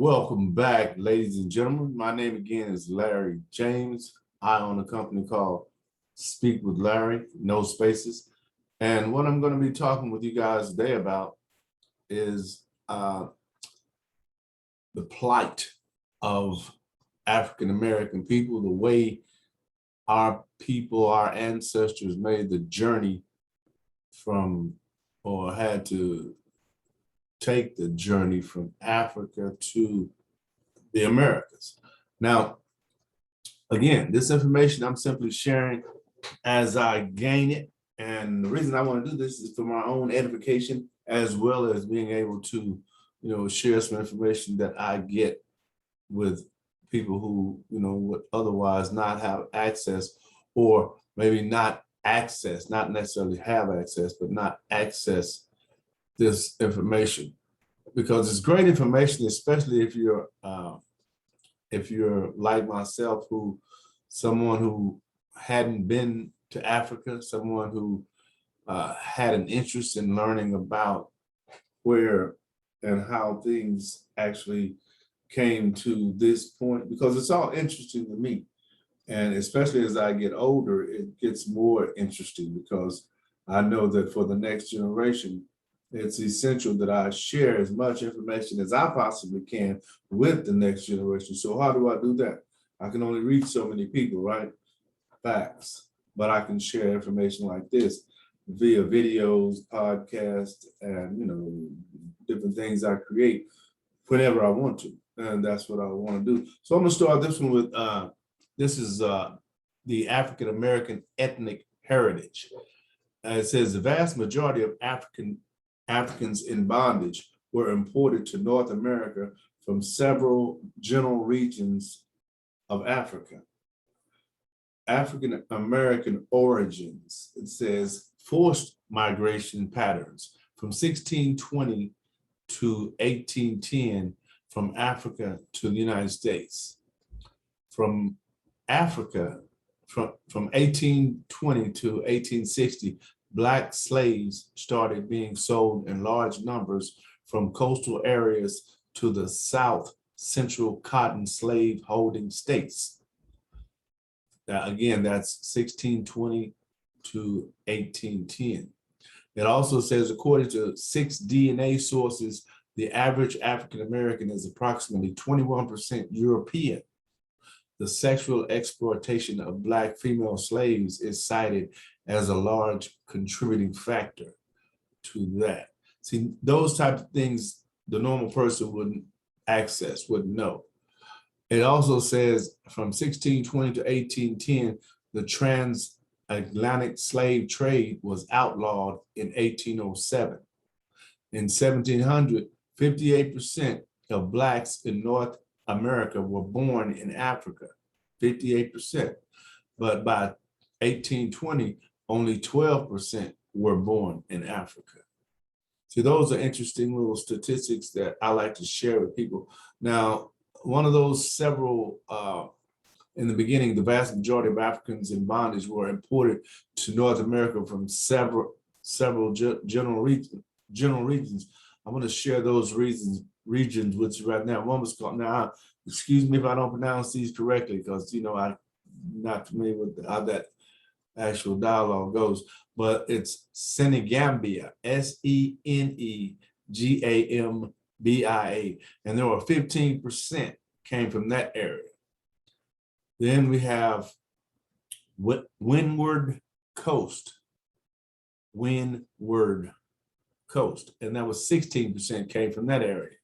Welcome back, ladies and gentlemen. My name again is Larry James. I own a company called Speak with Larry, no spaces. And what I'm going to be talking with you guys today about is the plight of African American people, the way our people, our ancestors made the journey from, or had to take the journey from Africa to the Americas. Now, again, this information I'm simply sharing as I gain it. And the reason I want to do this is for my own edification, as well as being able to, share some information that I get with people who, would otherwise not have access, or maybe not necessarily have access, but not access this information, because it's great information, especially if you're like myself, someone who hadn't been to Africa, someone who had an interest in learning about where and how things actually came to this point, because it's all interesting to me. And especially as I get older, it gets more interesting, because I know that for the next generation, it's essential that I share as much information as I possibly can with the next generation. So how do I do that? I can only reach so many people, right? Facts. But I can share information like this via videos, podcasts, and different things I create whenever I want to. And that's what I want to do. So I'm gonna start this one with this is the African American ethnic heritage. It says the vast majority of Africans in bondage were imported to North America from several general regions of Africa. African American origins, it says forced migration patterns from 1620 to 1810 from Africa to the United States. From Africa, from 1820 to 1860, Black slaves started being sold in large numbers from coastal areas to the South Central cotton slave holding states. Again, that's 1620 to 1810. It also says, according to 6 DNA sources, the average African American is approximately 21% European. The sexual exploitation of Black female slaves is cited as a large contributing factor to that. See, those type of things the normal person wouldn't know. It also says from 1620 to 1810, the transatlantic slave trade was outlawed in 1807. In 1700, 58% of Blacks in North America were born in Africa, 58%. But by 1820, only 12% were born in Africa. See, those are interesting little statistics that I like to share with people. Now, one of those several, in the beginning, the vast majority of Africans in bondage were imported to North America from several general regions. I'm going to share those regions with you right now. One was called, now, excuse me if I don't pronounce these correctly, because I'm not familiar with how that actual dialogue goes, but it's Senegambia, Senegambia, and there were 15% came from that area. Then we have Windward Coast, and that was 16% came from that area.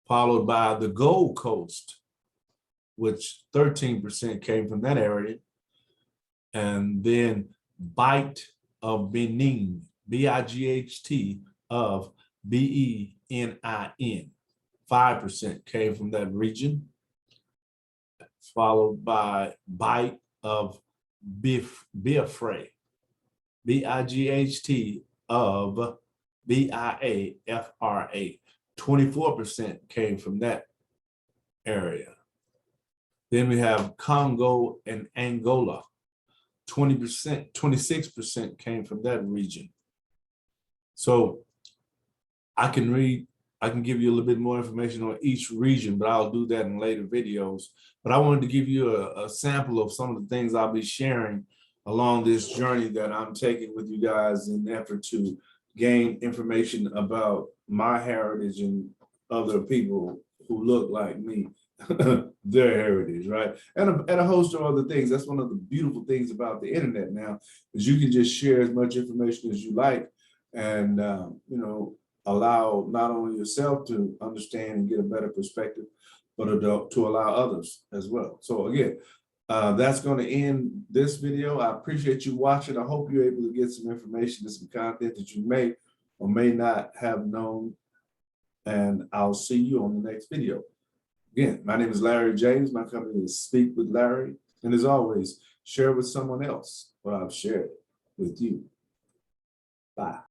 Followed by the Gold Coast, which 13% came from that area. And then Bight of Benin, Bight of Benin, 5% came from that region. Followed by Bight of Biafra, Bight of Biafra, 24% came from that area. Then we have Congo and Angola, 26% came from that region. So I can read I can give you a little bit more information on each region, but I'll do that in later videos. But I wanted to give you a sample of some of the things I'll be sharing along this journey that I'm taking with you guys in an effort to gain information about my heritage and other people who look like me, their heritage, right? And a host of other things. That's one of the beautiful things about the internet now, is you can just share as much information as you like, and you know, allow not only yourself to understand and get a better perspective, but to allow others as well. So again, that's going to end this video. I appreciate you watching. I hope you're able to get some information and some content that you may or may not have known. And I'll see you on the next video. Again, my name is Larry James. My company is Speak with Larry. And as always, share with someone else what I've shared with you. Bye.